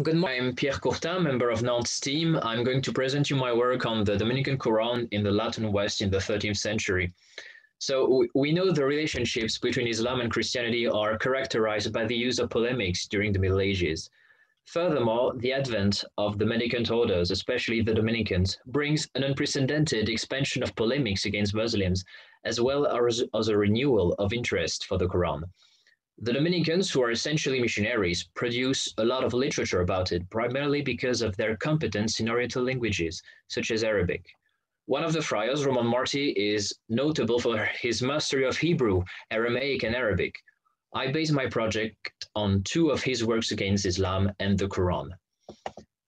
Good morning, I'm Pierre Courtain, member of Nantes team. I'm going to present you my work on the Dominican Qur'an in the Latin West in the 13th century. So we know the relationships between Islam and Christianity are characterized by the use of polemics during the Middle Ages. Furthermore, the advent of the mendicant orders, especially the Dominicans, brings an unprecedented expansion of polemics against Muslims, as well as a renewal of interest for the Quran. The Dominicans, who are essentially missionaries, produce a lot of literature about it, primarily because of their competence in Oriental languages, such as Arabic. One of the friars, Roman Marti, is notable for his mastery of Hebrew, Aramaic, and Arabic. I base my project on two of his works against Islam and the Quran.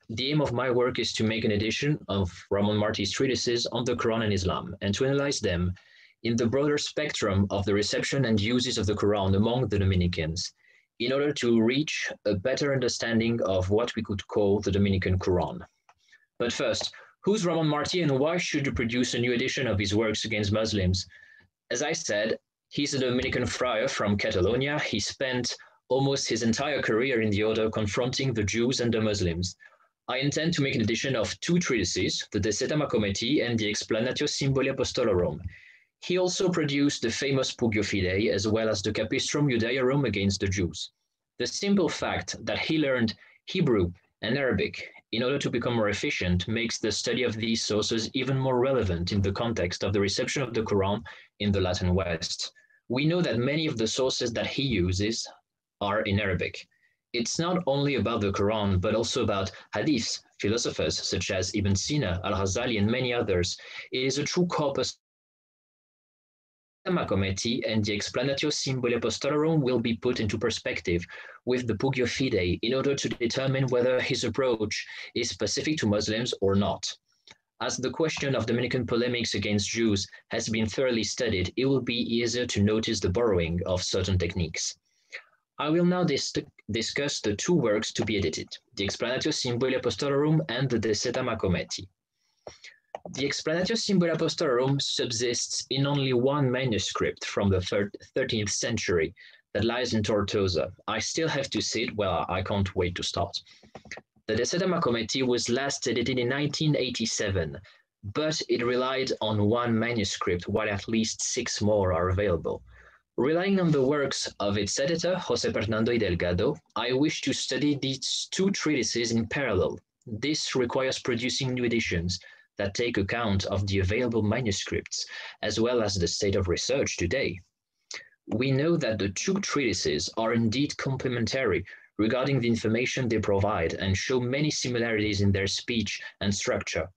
The aim of my work is to make an edition of Roman Marti's treatises on the Quran and Islam, and to analyze them in the broader spectrum of the reception and uses of the Quran among the Dominicans, in order to reach a better understanding of what we could call the Dominican Quran. But first, who's Roman Marti and why should you produce a new edition of his works against Muslims? As I said, he's a Dominican friar from Catalonia. He spent almost his entire career in the order confronting the Jews and the Muslims. I intend to make an edition of two treatises, the De Seta Macometi and the Explanatio Symboli Apostolorum. He also produced the famous Pugio Fidei, as well as the Capistrum Judaeorum against the Jews. The simple fact that he learned Hebrew and Arabic in order to become more efficient makes the study of these sources even more relevant in the context of the reception of the Quran in the Latin West. We know that many of the sources that he uses are in Arabic. It's not only about the Quran, but also about hadiths, philosophers such as Ibn Sina, Al-Ghazali, and many others. It is a true corpus. Macometi and the Explanatio Symboli Apostolorum will be put into perspective with the Pugio Fidei in order to determine whether his approach is specific to Muslims or not. As the question of Dominican polemics against Jews has been thoroughly studied, it will be easier to notice the borrowing of certain techniques. I will now discuss the two works to be edited, the Explanatio Symboli Apostolorum and the De Seta Macometi. The Explanatio Symboli Apostolorum subsists in only one manuscript from the 13th century that lies in Tortosa. I still have to see it, well, I can't wait to start. The De Seta Macometi was last edited in 1987, but it relied on one manuscript, while at least 6 more are available. Relying on the works of its editor, José Fernando y Delgado, I wish to study these two treatises in parallel. This requires producing new editions that take account of the available manuscripts, as well as the state of research today. We know that the two treatises are indeed complementary regarding the information they provide and show many similarities in their speech and structure.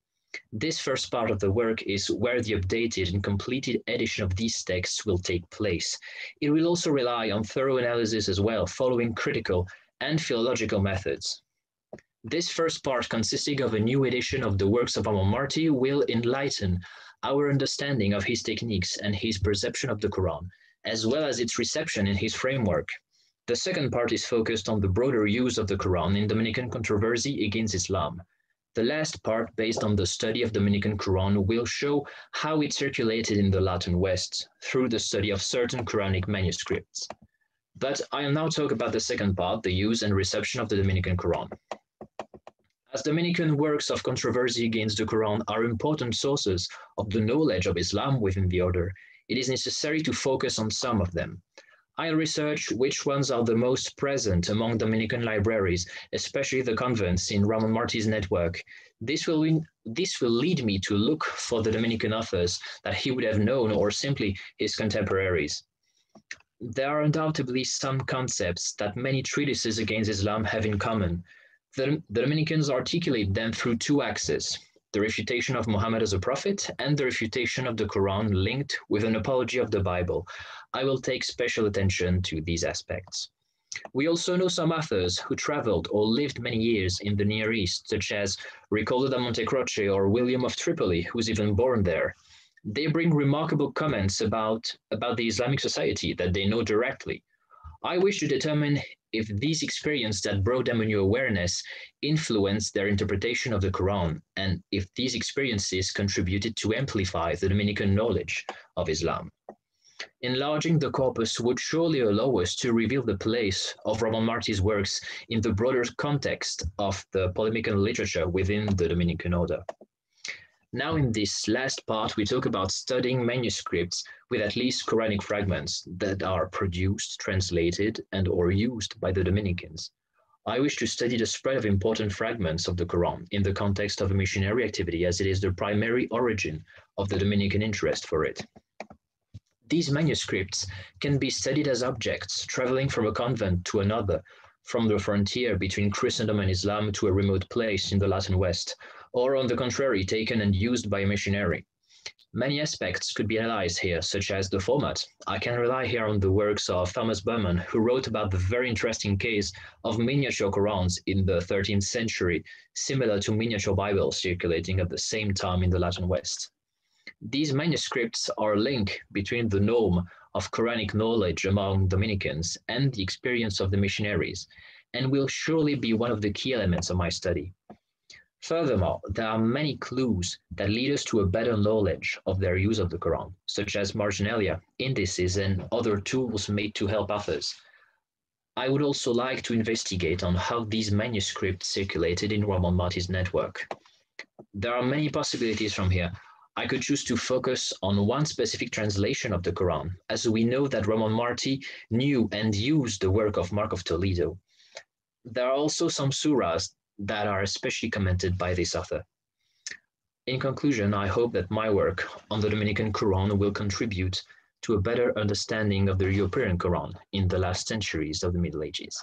This first part of the work is where the updated and completed edition of these texts will take place. It will also rely on thorough analysis as well, following critical and philological methods. This first part, consisting of a new edition of the works of Roman Marti, will enlighten our understanding of his techniques and his perception of the Quran, as well as its reception in his framework. The second part is focused on the broader use of the Quran in Dominican controversy against Islam. The last part, based on the study of Dominican Quran, will show how it circulated in the Latin West through the study of certain Quranic manuscripts. But I'll now talk about the second part, the use and reception of the Dominican Quran. As Dominican works of controversy against the Quran are important sources of the knowledge of Islam within the order, it is necessary to focus on some of them. I'll research which ones are the most present among Dominican libraries, especially the convents in Roman Marti's network. This will lead me to look for the Dominican authors that he would have known or simply his contemporaries. There are undoubtedly some concepts that many treatises against Islam have in common. The Dominicans articulate them through two axes, the refutation of Muhammad as a prophet and the refutation of the Quran linked with an apology of the Bible. I will take special attention to these aspects. We also know some authors who traveled or lived many years in the Near East, such as Ricoldo da Montecroce or William of Tripoli, who was even born there. They bring remarkable comments about the Islamic society that they know directly. I wish to determine if these experiences that brought them a new awareness influenced their interpretation of the Quran, and if these experiences contributed to amplify the Dominican knowledge of Islam. Enlarging the corpus would surely allow us to reveal the place of Ramon Martín's works in the broader context of the polemical literature within the Dominican order. Now in this last part, we talk about studying manuscripts with at least Quranic fragments that are produced, translated, and or used by the Dominicans. I wish to study the spread of important fragments of the Quran in the context of a missionary activity, as it is the primary origin of the Dominican interest for it. These manuscripts can be studied as objects traveling from a convent to another, from the frontier between Christendom and Islam to a remote place in the Latin West, or on the contrary, taken and used by a missionary. Many aspects could be analyzed here, such as the format. I can rely here on the works of Thomas Berman, who wrote about the very interesting case of miniature Qurans in the 13th century, similar to miniature Bibles circulating at the same time in the Latin West. These manuscripts are a link between the norm of Quranic knowledge among Dominicans and the experience of the missionaries, and will surely be one of the key elements of my study. Furthermore, there are many clues that lead us to a better knowledge of their use of the Quran, such as marginalia, indices, and other tools made to help authors. I would also like to investigate on how these manuscripts circulated in Ramon Martín's network. There are many possibilities from here. I could choose to focus on one specific translation of the Quran, as we know that Ramon Martí knew and used the work of Mark of Toledo. There are also some surahs that are especially commented by this author. In conclusion, I hope that my work on the Dominican Quran will contribute to a better understanding of the European Quran in the last centuries of the Middle Ages.